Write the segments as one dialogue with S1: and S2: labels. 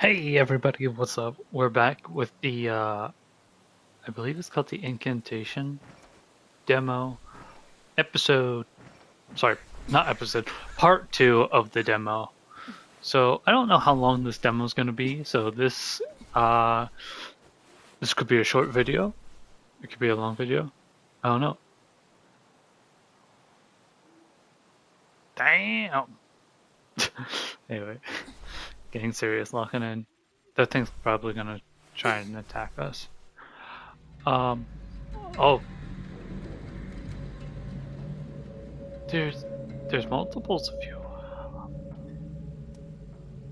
S1: Hey everybody, what's up? We're back with the I believe it's called the Incantation demo episode. Sorry, not episode, part 2 of the demo. So I don't know how long this demo is going to be. So this could be a short video. It could be a long video. I don't know. Damn. Anyway, getting serious, locking in. That thing's probably going to try and attack us. Um oh, there's multiples of you.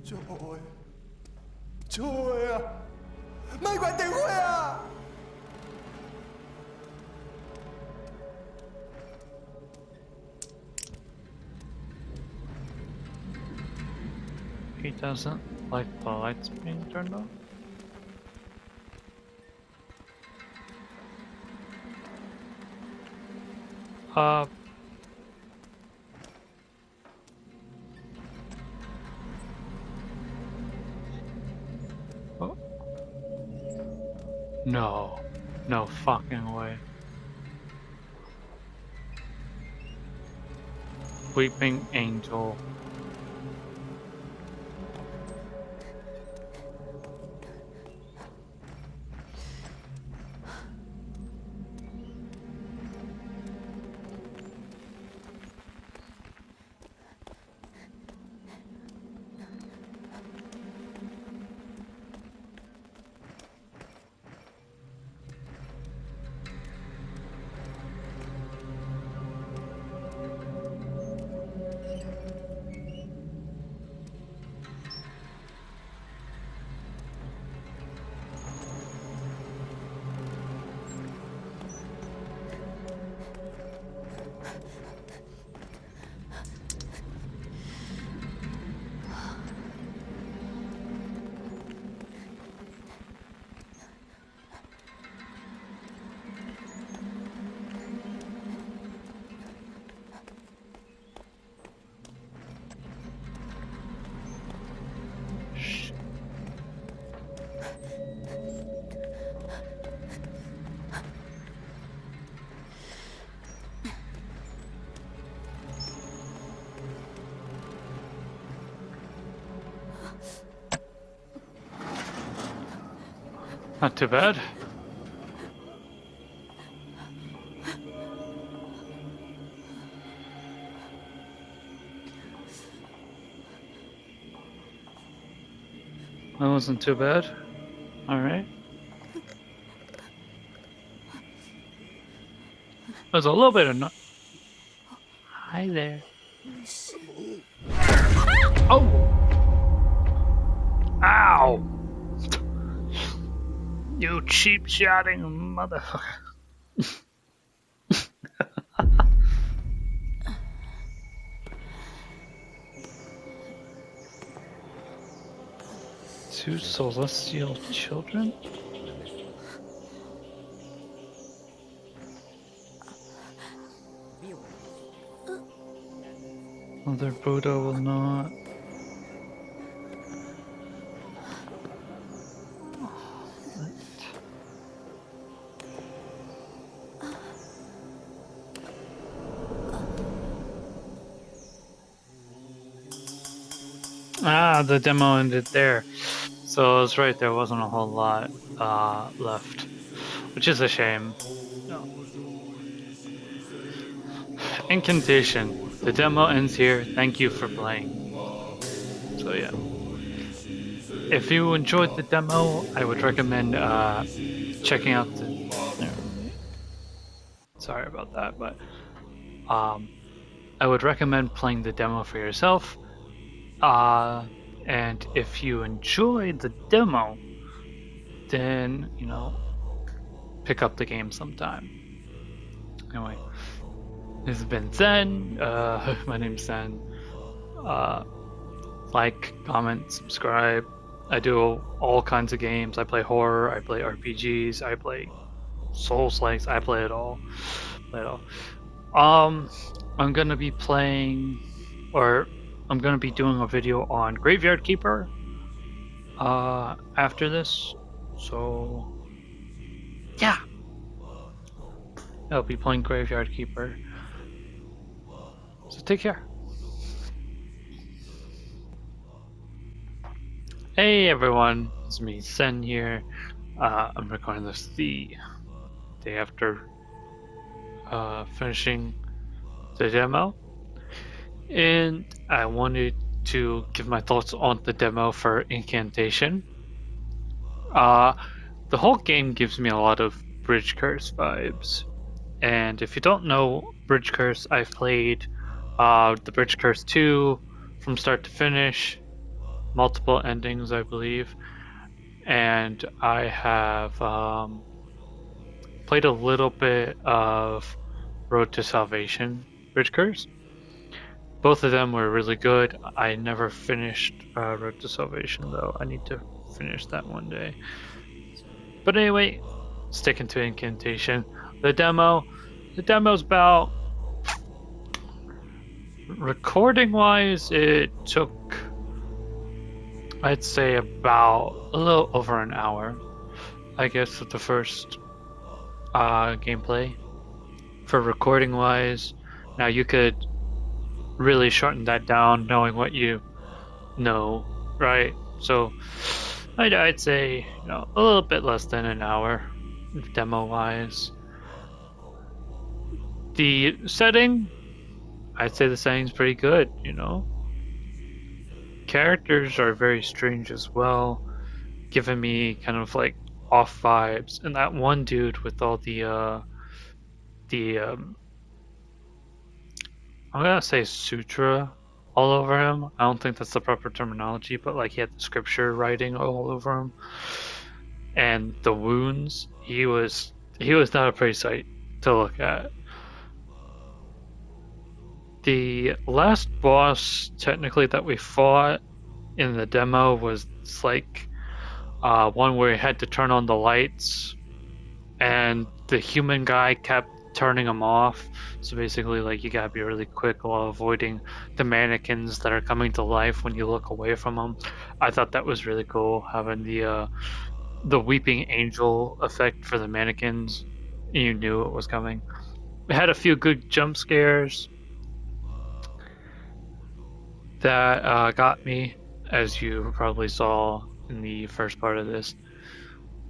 S2: Trời ơi, trời ơi, mấy quả tiền của à.
S1: He doesn't like the lights being turned on. Uh, oh. No, no fucking way. Weeping Angel. Shh. Not too bad. That wasn't too bad. Alright. There's a little bit of Hi there. Oh! Ow! You cheap shotting motherfucker. Two celestial children? Mother Buddha will not. Ah, the demo ended there. So I was right, there wasn't a whole lot left, which is a shame. No. Incantation. The demo ends here. Thank you for playing. So yeah. If you enjoyed the demo, I would recommend checking out the... Sorry about that, but I would recommend playing the demo for yourself. And if you enjoyed the demo, then, you know, pick up the game sometime. Anyway, this has been Zen. My name's Zen. Like, comment, subscribe. I do all kinds of games. I play horror, I play RPGs, I play Souls-likes, I play it all. I'm gonna be playing, or I'm gonna be doing a video on Graveyard Keeper. after this. So yeah, I'll be playing Graveyard Keeper. So take care. Hey everyone, it's me, Sen here. I'm recording this the day after finishing the demo, and I wanted to give my thoughts on the demo for Incantation. Uh, the whole game gives me a lot of Bridge Curse vibes, and if you don't know Bridge Curse, I've played the Bridge Curse 2 from start to finish, multiple endings, I believe, and I have played a little bit of Road to Salvation Bridge Curse. Both of them were really good. I never finished Road to Salvation though. I need to finish that one day. But anyway, sticking to Incantation. The demo, the demo's about recording wise, it took I'd say about a little over an hour, I guess, with the first gameplay. For recording wise, now you could really shorten that down knowing what you know, right? So I'd say, a little bit less than an hour demo wise. The setting, I'd say the setting's pretty good. Characters are very strange as well, giving me kind of like off vibes. And that one dude with all the I'm gonna say sutra all over him. I don't think that's the proper terminology, but like he had the scripture writing all over him. And the wounds, he was not a pretty sight to look at. The last boss technically that we fought in the demo was like one where you had to turn on the lights and the human guy kept turning them off. So basically, like, you gotta be really quick while avoiding the mannequins that are coming to life when you look away from them. I thought that was really cool, having the weeping angel effect for the mannequins. You knew it was coming. It had a few good jump scares that got me, as you probably saw in the first part of this.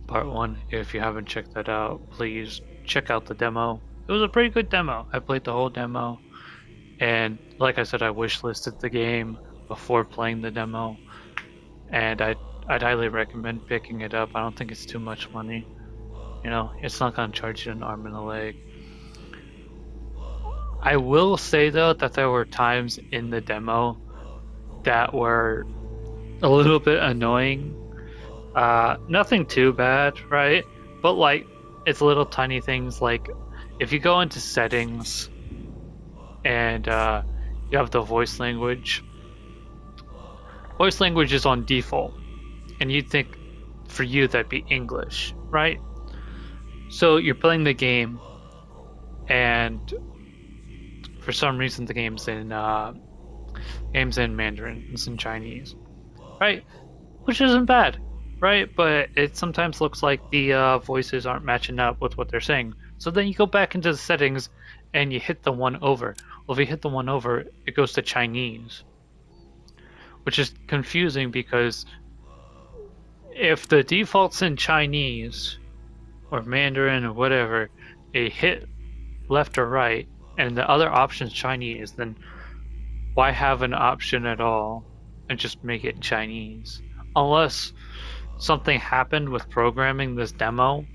S1: Part 1. If you haven't checked that out, please check out the demo. It was a pretty good demo. I played the whole demo, and like I said, I wishlisted the game before playing the demo, and I'd highly recommend picking it up. I don't think it's too much money. It's not gonna charge you an arm and a leg. I will say though that there were times in the demo that were a little bit annoying. Nothing too bad, right? But like, it's little tiny things like if you go into settings and you have the voice language is on default, and you'd think for you that'd be English, right? So you're playing the game, and for some reason the game's in Mandarin, it's in Chinese, right? Which isn't bad, right? But it sometimes looks like the voices aren't matching up with what they're saying. So then you go back into the settings and you hit the one over. Well, if you hit the one over, it goes to Chinese, which is confusing because if the default's in Chinese or Mandarin or whatever, a hit left or right and the other option's Chinese, then why have an option at all and just make it Chinese? Unless something happened with programming this demo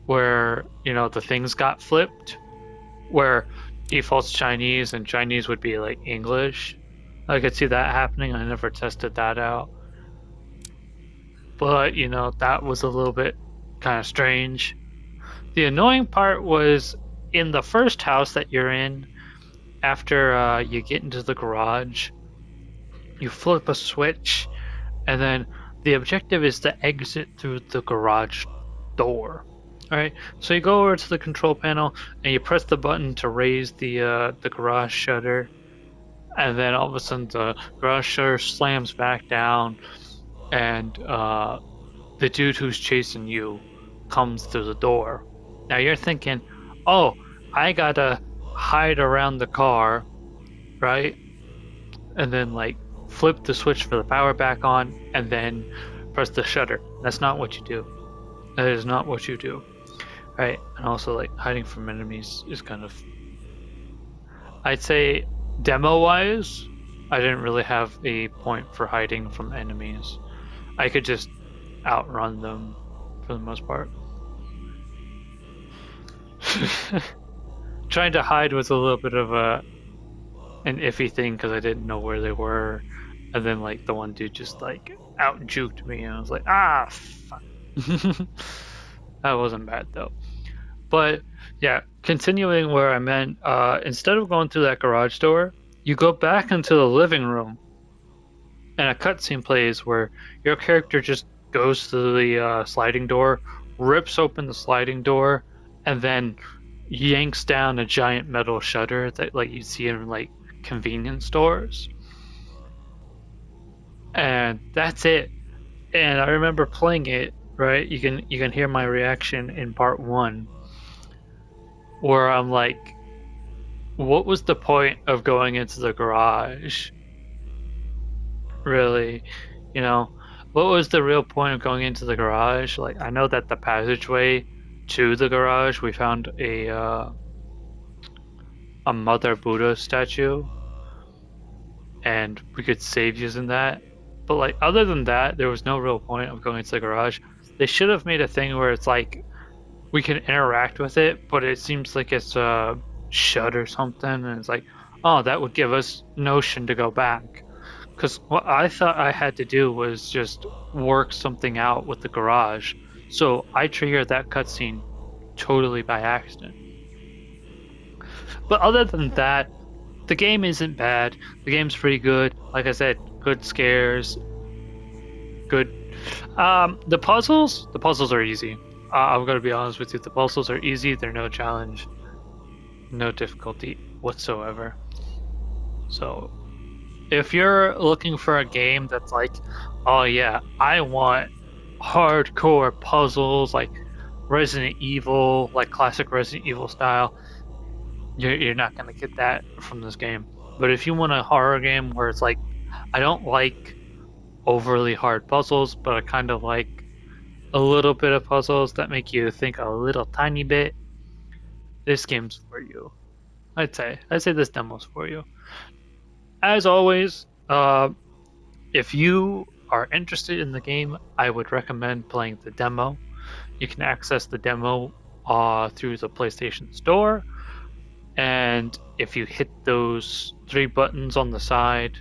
S1: where, the things got flipped, where default's Chinese and Chinese would be like English. I could see that happening. I never tested that out. But, that was a little bit kind of strange. The annoying part was in the first house that you're in, after you get into the garage, you flip a switch, and then the objective is to exit through the garage door. All right, so you go over to the control panel and you press the button to raise the garage shutter, and then all of a sudden the garage shutter slams back down, and the dude who's chasing you comes through the door. Now you're thinking, oh, I gotta hide around the car, right? And then like flip the switch for the power back on and then press the shutter. That's not what you do. That is not what you do. Right? And also like hiding from enemies is kind of, I'd say, demo wise, I didn't really have a point for hiding from enemies. I could just outrun them for the most part. Trying to hide was a little bit of an iffy thing because I didn't know where they were, and then like the one dude just like out juked me, and I was like, ah, fuck. That wasn't bad though. But yeah, continuing where I meant, instead of going through that garage door, you go back into the living room, and a cutscene plays where your character just goes to the sliding door, rips open the sliding door, and then yanks down a giant metal shutter that like you see in like convenience stores. And that's it. And I remember playing it, right? You can hear my reaction in part one where I'm like, what was the point of going into the garage? Really? You know, what was the real point of going into the garage? Like I know that the passageway to the garage we found a Mother Buddha statue and we could save using that. But like other than that, there was no real point of going to the garage. They should have made a thing where it's like we can interact with it, but it seems like it's shut or something, and it's like, oh, that would give us notion to go back. Because what I thought I had to do was just work something out with the garage. So I triggered that cutscene totally by accident. But other than that, the game isn't bad. The game's pretty good. Like I said, good scares, good. The puzzles are easy. I'm gonna be honest with you. The puzzles are easy. They're no challenge, no difficulty whatsoever. So if you're looking for a game that's like, oh yeah, I want hardcore puzzles like Resident Evil, like classic Resident Evil style, you're not gonna get that from this game. But if you want a horror game where it's like, I don't like overly hard puzzles, but I kind of like a little bit of puzzles that make you think a little tiny bit, this game's for you. I'd say this demo's for you. As always, if you are interested in the game, I would recommend playing the demo. You can access the demo through the PlayStation Store, and if you hit those three buttons on the side,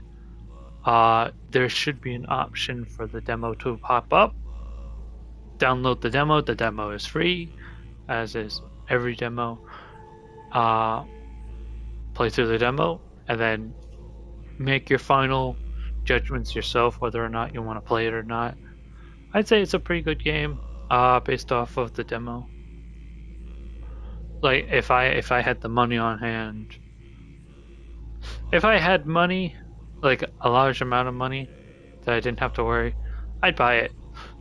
S1: there should be an option for the demo to pop up. Download the demo. The demo is free, as is every demo. Uh, Play through the demo, and then make your final judgments yourself whether or not you want to play it or not. I'd say it's a pretty good game, based off of the demo. Like if I had the money on hand, if I had money, like a large amount of money that I didn't have to worry, I'd buy it.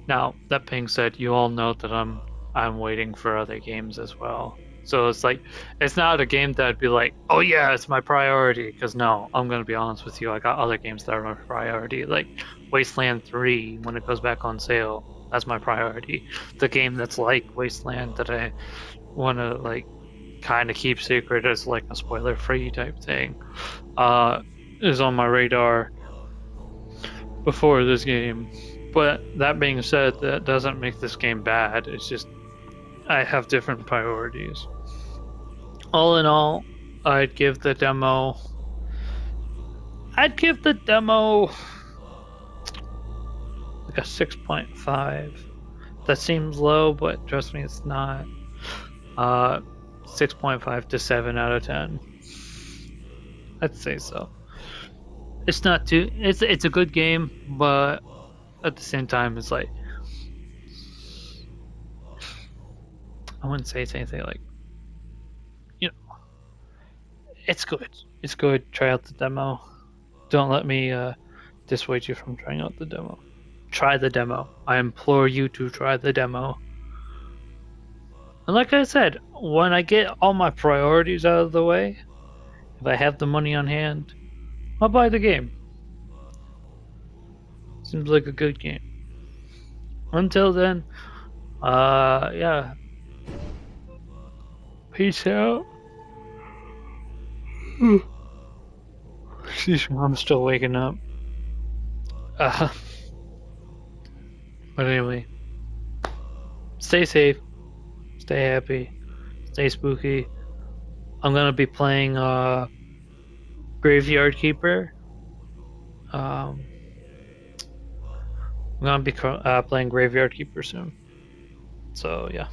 S1: Now, that being said, you all know that I'm waiting for other games as well. So it's like it's not a game that I'd be like, oh yeah, it's my priority. Because no, I'm gonna be honest with you, I got other games that are my priority, like Wasteland 3 when it goes back on sale. That's my priority. The game that's like Wasteland that I want to like kind of keep secret as like a spoiler-free type thing, uh, is on my radar before this game. But that being said, that doesn't make this game bad. It's just I have different priorities. All in all, I'd give the demo. I'd give the demo like a 6.5. That seems low, but trust me, it's not. Uh, 6.5 to 7 out of 10. I'd say so. It's not too. It's a good game, but at the same time, it's like I wouldn't say it's anything like, you know. It's good. It's good. Try out the demo. Don't let me dissuade you from trying out the demo. try the demo. I implore you to try the demo. And like I said, when I get all my priorities out of the way, if I have the money on hand, I'll buy the game. Seems like a good game. Until then, yeah. Peace out. Excuse me, I'm still waking up. Uh, but anyway, stay safe, stay happy, stay spooky. I'm gonna be playing Graveyard Keeper. Um, I'm gonna be playing Graveyard Keeper soon. So yeah.